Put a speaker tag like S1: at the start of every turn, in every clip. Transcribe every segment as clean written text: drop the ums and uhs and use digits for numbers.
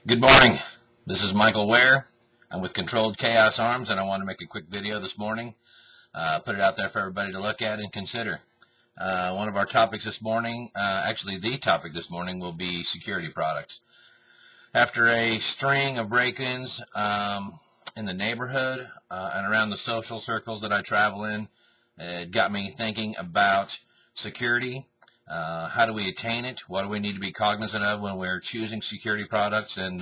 S1: Good morning. This is Michael Ware. I'm with Controlled Chaos Arms, and I want to make a quick video this morning. Put it out there for everybody to look at and consider. One of our topics this morning, actually the topic this morning, will be security products. After a string of break-ins in the neighborhood and around the social circles that I travel in, it got me thinking about security. How do we attain it? What do we need to be cognizant of when we're choosing security products, and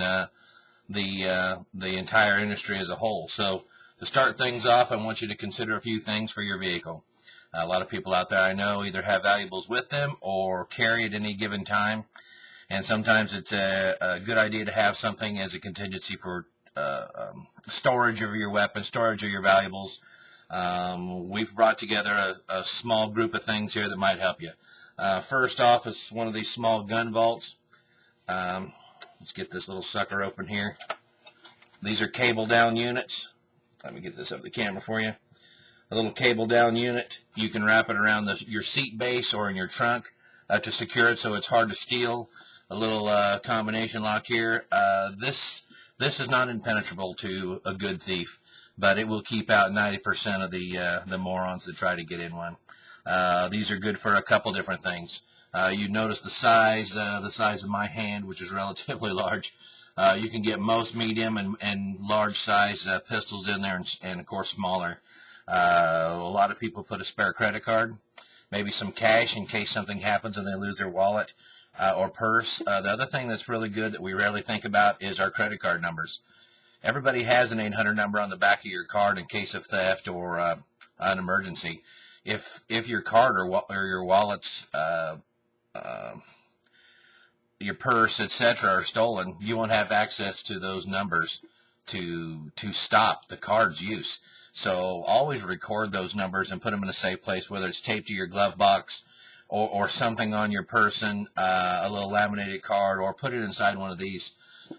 S1: the entire industry as a whole? So to start things off, I want you to consider a few things for your vehicle. A lot of people out there I know either have valuables with them or carry at any given time, and sometimes it's a good idea to have something as a contingency for storage of your weapons, storage of your valuables. We've brought together a small group of things here that might help you. First off is one of these small gun vaults. Let's get this little sucker open here. These are cable down units. Let me get this up the camera for you. A little cable down unit. You can wrap it around your seat base or in your trunk to secure it so it's hard to steal. A little combination lock here. This is not impenetrable to a good thief, but it will keep out 90% of the morons that try to get in one. These are good for a couple different things. You notice the size of my hand, which is relatively large. You can get most medium and large size pistols in there, and of course smaller. A lot of people put a spare credit card, maybe some cash in case something happens and they lose their wallet or purse. The other thing that's really good that we rarely think about is our credit card numbers. Everybody has an 800 number on the back of your card in case of theft or an emergency. If your card or your wallets, your purse, etc., are stolen, you won't have access to those numbers to stop the card's use. So always record those numbers and put them in a safe place, whether it's taped to your glove box or something on your person, a little laminated card, or put it inside one of these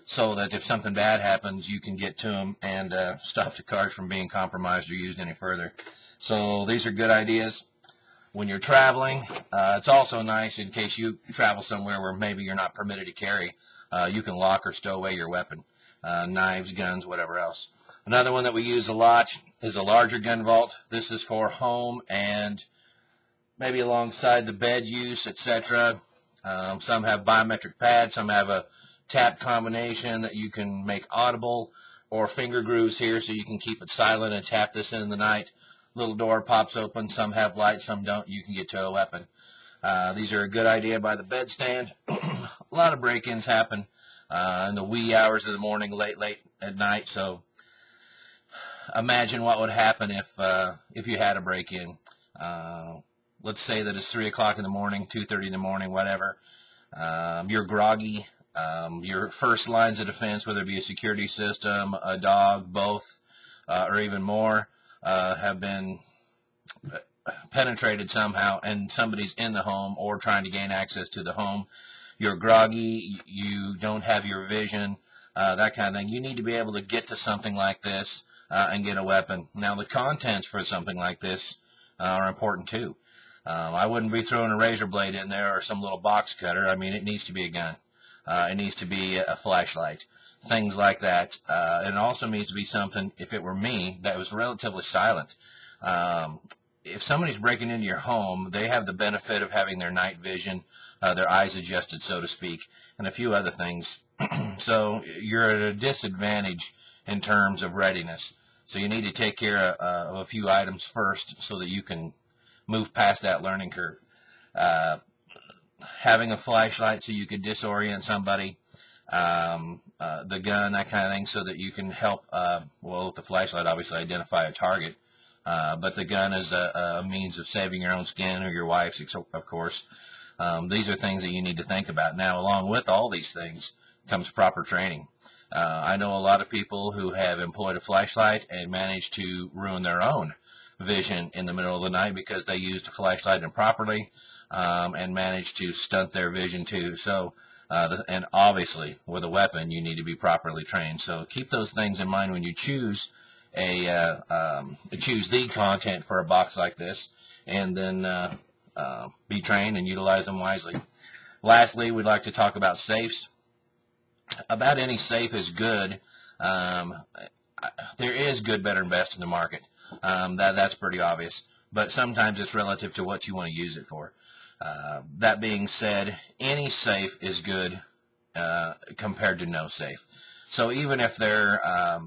S1: so that if something bad happens, you can get to them and stop the cards from being compromised or used any further. So these are good ideas when you're traveling. It's also nice in case you travel somewhere where maybe you're not permitted to carry. You can lock or stow away your weapon, knives, guns, whatever else. Another one that we use a lot is a larger gun vault. This is for home and maybe alongside the bed use, etc. Some have biometric pads, some have a tap combination that you can make audible, or finger grooves here so you can keep it silent and tap this in the night. Little door pops open. Some have lights, some don't. You can get to a weapon. These are a good idea by the bedstand. A lot of break-ins happen in the wee hours of the morning, late at night. So imagine what would happen if you had a break-in. Let's say that it's 3 o'clock in the morning, 2:30 in the morning, whatever. You're groggy. Your first lines of defense, whether it be a security system, a dog, both, or even more, have been penetrated somehow, and somebody's in the home or trying to gain access to the home. You're groggy, you don't have your vision, that kind of thing. You need to be able to get to something like this and get a weapon. Now, the contents for something like this are important too. I wouldn't be throwing a razor blade in there or some little box cutter. I mean, it needs to be a gun. It needs to be a flashlight. Things like that. It also needs to be something, if it were me, that was relatively silent. If somebody's breaking into your home, they have the benefit of having their night vision, their eyes adjusted, so to speak, and a few other things. So you're at a disadvantage in terms of readiness. So you need to take care of a few items first so that you can move past that learning curve. Having a flashlight so you can disorient somebody, the gun, that kind of thing, so that you can help, well, with the flashlight, obviously identify a target, but the gun is a means of saving your own skin or your wife's, of course. These are things that you need to think about. Now, along with all these things comes proper training. I know a lot of people who have employed a flashlight and managed to ruin their own vision in the middle of the night because they used a flashlight improperly, and managed to stunt their vision too. So, and obviously with a weapon you need to be properly trained. So keep those things in mind when you choose the content for a box like this, and then be trained and utilize them wisely. Lastly, we'd like to talk about safes. about any safe is good. There is good, better, and best in the market. That's pretty obvious. But sometimes it's relative to what you want to use it for. That being said, any safe is good compared to no safe. So even if they're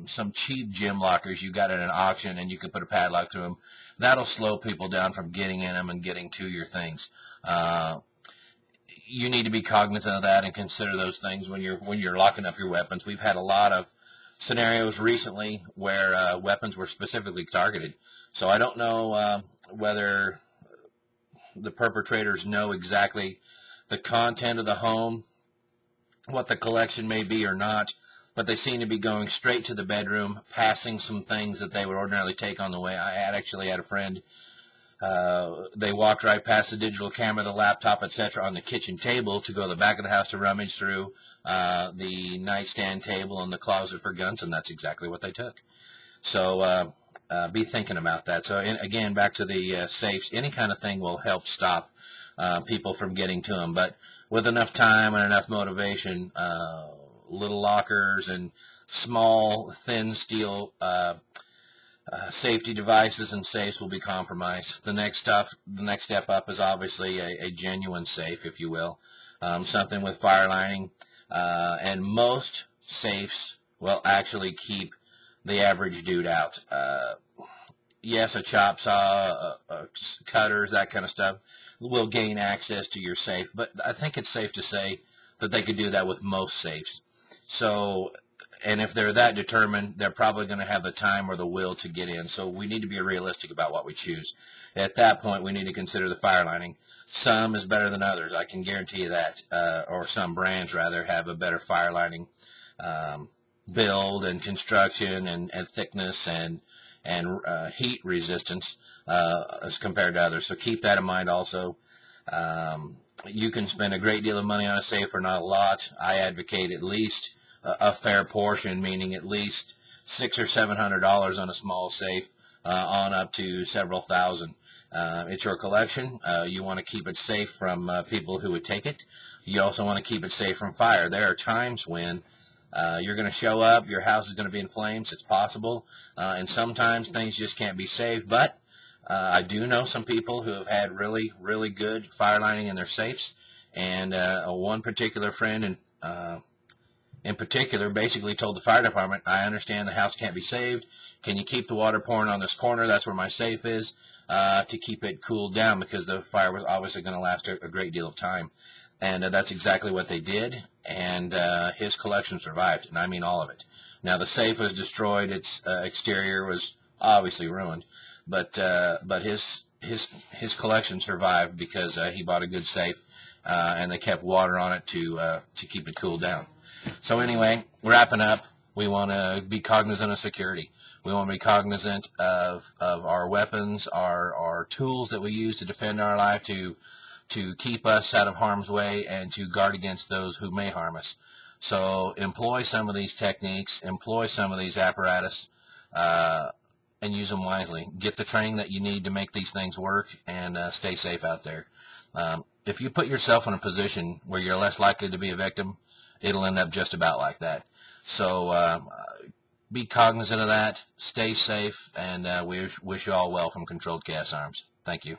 S1: some cheap gym lockers you got at an auction and you can put a padlock through them, that'll slow people down from getting in them and getting to your things. You need to be cognizant of that and consider those things when you're locking up your weapons. We've had a lot of scenarios recently where weapons were specifically targeted. So I don't know whether the perpetrators know exactly the content of the home, what the collection may be or not, but they seem to be going straight to the bedroom, passing some things that they would ordinarily take on the way. I actually had a friend, they walked right past the digital camera, the laptop, etc. on the kitchen table to go to the back of the house to rummage through the nightstand table and the closet for guns, and that's exactly what they took. So be thinking about that. So again, back to the safes, any kind of thing will help stop people from getting to them. But with enough time and enough motivation, little lockers and small, thin steel safety devices and safes will be compromised. The next step up is obviously a genuine safe, if you will, something with fire lining, and most safes will actually keep the average dude out. Yes, a chop saw, cutters, that kind of stuff will gain access to your safe, but I think it's safe to say that they could do that with most safes. So, and if they're that determined, they're probably going to have the time or the will to get in. So we need to be realistic about what we choose. At that point, we need to consider the fire lining. Some is better than others. I can guarantee you that. Or some brands, rather, have a better fire lining build and construction and thickness and heat resistance as compared to others. So keep that in mind also. You can spend a great deal of money on a safe or not a lot. I advocate at least a fair portion, meaning at least $600 or $700 on a small safe, on up to several thousand. It's your collection. You want to keep it safe from people who would take it. You also want to keep it safe from fire. There are times when you're going to show up, your house is going to be in flames. It's possible, and sometimes things just can't be saved. But I do know some people who have had really, really good fire lining in their safes, and one particular friend in particular basically told the fire department, I understand the house can't be saved. Can you keep the water pouring on this corner? That's where my safe is, to keep it cooled down, because the fire was obviously going to last a great deal of time. And that's exactly what they did, and his collection survived, and I mean all of it. Now, the safe was destroyed. Its exterior was obviously ruined, but his collection survived because he bought a good safe, and they kept water on it to keep it cooled down. So anyway, wrapping up, we want to be cognizant of security. We want to be cognizant of our weapons, our tools that we use to defend our life, to keep us out of harm's way, and to guard against those who may harm us. So employ some of these techniques, employ some of these apparatus, and use them wisely. Get the training that you need to make these things work, and stay safe out there. If you put yourself in a position where you're less likely to be a victim, it'll end up just about like that. So be cognizant of that, stay safe, and we wish you all well from Controlled Chaos Arms. Thank you.